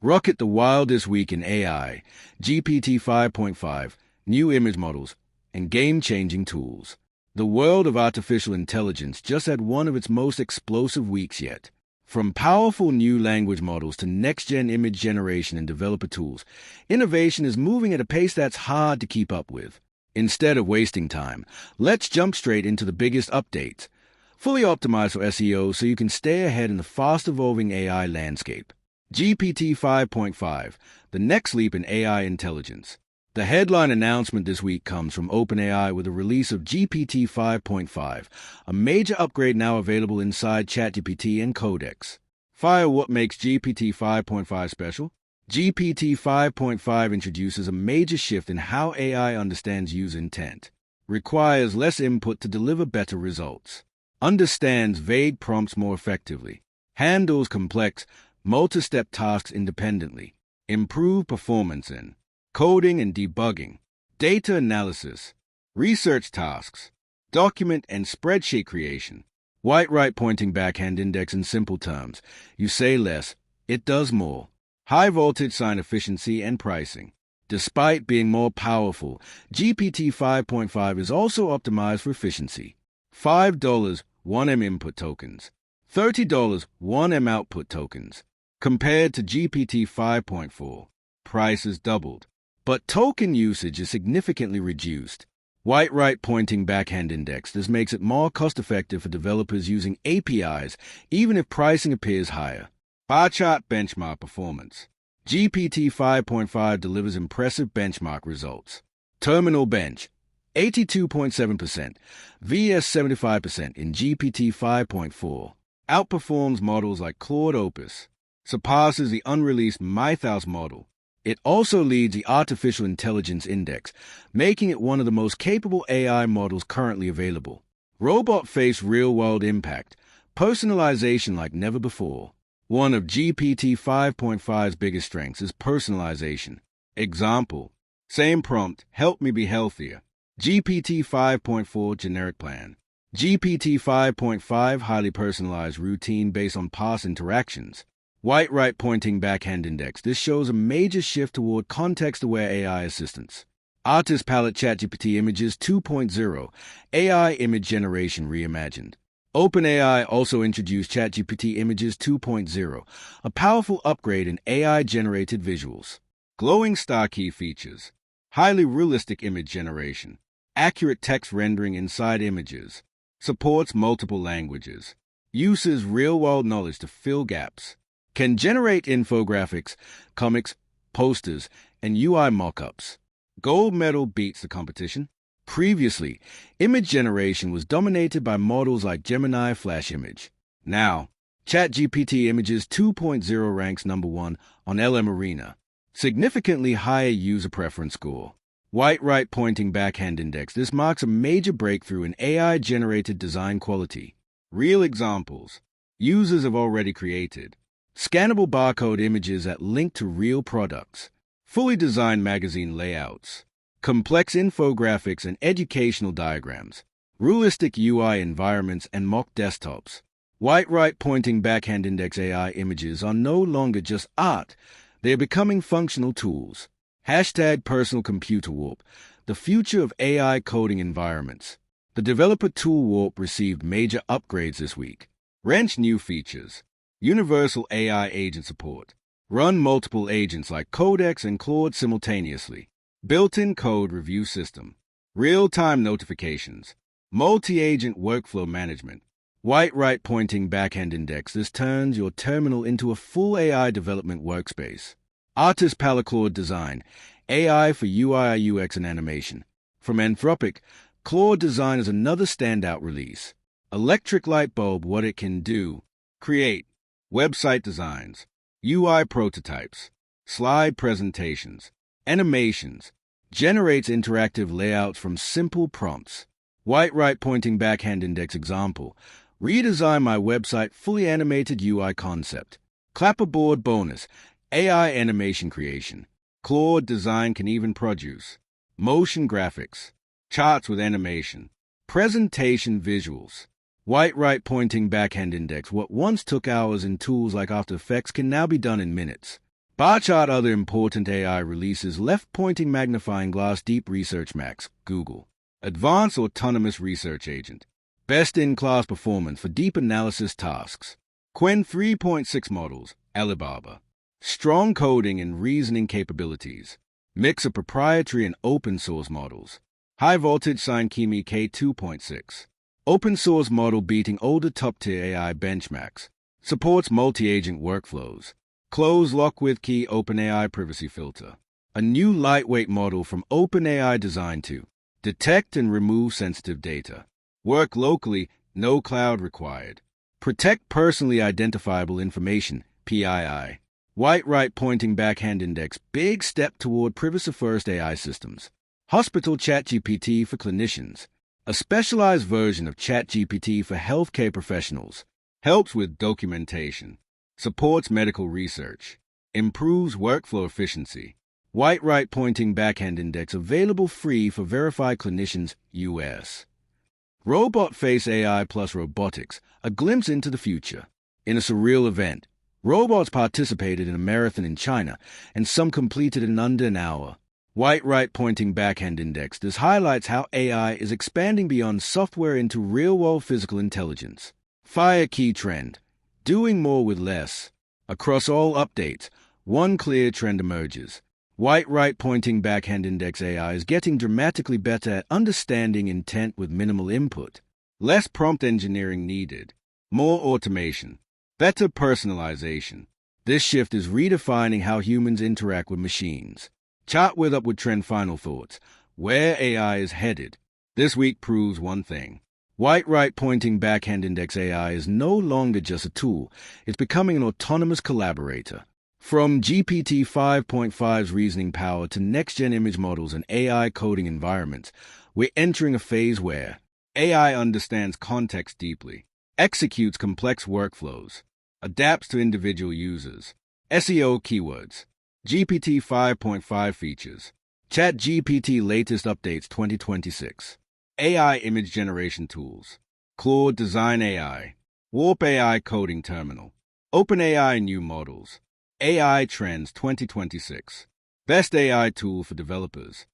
Rocket the wildest week in AI, GPT 5.5, new image models, and game-changing tools. The world of artificial intelligence just had one of its most explosive weeks yet. From powerful new language models to next-gen image generation and developer tools, innovation is moving at a pace that's hard to keep up with. Instead of wasting time, let's jump straight into the biggest updates. Fully optimized for SEO so you can stay ahead in the fast-evolving AI landscape. GPT 5.5, the next leap in AI intelligence. The headline announcement this week comes from OpenAI with the release of GPT 5.5, a major upgrade now available inside ChatGPT and Codex. What makes GPT 5.5 special? GPT 5.5 introduces a major shift in how AI understands user intent, requires less input to deliver better results, understands vague prompts more effectively, handles complex, multi-step tasks independently, improve performance in coding and debugging, data analysis, research tasks, document and spreadsheet creation, right pointing backhand index in simple terms. You say less, it does more. High voltage sign efficiency and pricing. Despite being more powerful, GPT 5.5 is also optimized for efficiency. $5 1M input tokens, $30 1M output tokens. Compared to GPT 5.4, price is doubled, but token usage is significantly reduced. Right pointing backhand index. This makes it more cost-effective for developers using APIs, even if pricing appears higher. Bar chart benchmark performance. GPT 5.5 delivers impressive benchmark results. Terminal bench, 82.7% vs 75% in GPT 5.4. Outperforms models like Claude Opus. Surpasses the unreleased Mythos model. It also leads the Artificial Intelligence Index, making it one of the most capable AI models currently available. Robot face real-world impact, personalization like never before. One of GPT 5.5's biggest strengths is personalization. Example: same prompt, help me be healthier. GPT 5.4 generic plan. GPT 5.5 highly personalized routine based on past interactions. Right pointing backhand index. This shows a major shift toward context-aware AI assistance. Artist palette ChatGPT Images 2.0, AI image generation reimagined. OpenAI also introduced ChatGPT Images 2.0, a powerful upgrade in AI-generated visuals. Glowing star key features. Highly realistic image generation. Accurate text rendering inside images. Supports multiple languages. Uses real-world knowledge to fill gaps. Can generate infographics, comics, posters, and UI mockups. Gold medal beats the competition. Previously, image generation was dominated by models like Gemini Flash Image. Now, ChatGPT Images 2.0 ranks #1 on LM Arena. Significantly higher user preference score. Right pointing backhand index. This marks a major breakthrough in AI-generated design quality. Real examples. Users have already created scannable barcode images that link to real products, fully designed magazine layouts, complex infographics and educational diagrams, realistic UI environments and mock desktops. Right pointing backhand index AI images are no longer just art, they are becoming functional tools. #personal computer warp, the future of AI coding environments. The developer tool warp received major upgrades this week. Wrench new features. Universal AI agent support. Run multiple agents like Codex and Claude simultaneously. Built-in code review system. Real-time notifications. Multi-agent workflow management. Right pointing backhand index. This turns your terminal into a full AI development workspace. Artist palette Claude design. AI for UI, UX, and animation. From Anthropic, Claude design is another standout release. Electric light bulb, what it can do. Create website designs, UI prototypes, slide presentations, animations, generates interactive layouts from simple prompts. Right pointing backhand index example, redesign my website fully animated UI concept. Clapperboard bonus, AI animation creation. Claude design can even produce motion graphics, charts with animation, presentation visuals. Right pointing backhand index. What once took hours in tools like After Effects can now be done in minutes. Bar chart other important AI releases left-pointing magnifying glass Deep Research Max, Google. Advanced Autonomous Research Agent. Best-in-class performance for deep analysis tasks. Qwen 3.6 models, Alibaba. Strong coding and reasoning capabilities. Mix of proprietary and open-source models. High-voltage sine Kimi K2.6. Open-source model beating older top-tier AI benchmarks. Supports multi-agent workflows. Close lock with key OpenAI privacy filter. A new lightweight model from OpenAI designed to detect and remove sensitive data. Work locally, no cloud required. Protect personally identifiable information, PII. White right pointing backhand index, big step toward privacy-first AI systems. Hospital ChatGPT for clinicians. A specialized version of ChatGPT for healthcare professionals. Helps with documentation. Supports medical research. Improves workflow efficiency. White right pointing backhand index available free for verified clinicians, US. Robot Face AI plus Robotics, a glimpse into the future. In a surreal event, robots participated in a marathon in China, and some completed in under an hour. White right pointing backhand index. This highlights how AI is expanding beyond software into real-world physical intelligence. Fire key trend. Doing more with less. Across all updates, one clear trend emerges. White right pointing backhand index AI is getting dramatically better at understanding intent with minimal input. Less prompt engineering needed. More automation. Better personalization. This shift is redefining how humans interact with machines. Chart with upward trend final thoughts. Where AI is headed. This week proves one thing. White right pointing backhand index AI is no longer just a tool. It's becoming an autonomous collaborator. From GPT-5.5's reasoning power to next-gen image models and AI coding environments, we're entering a phase where AI understands context deeply, executes complex workflows, adapts to individual users. SEO keywords. GPT-5.5 features. ChatGPT latest updates 2026. AI image generation tools. Claude Design AI. Warp AI coding terminal. OpenAI new models. AI Trends 2026. Best AI tool for developers.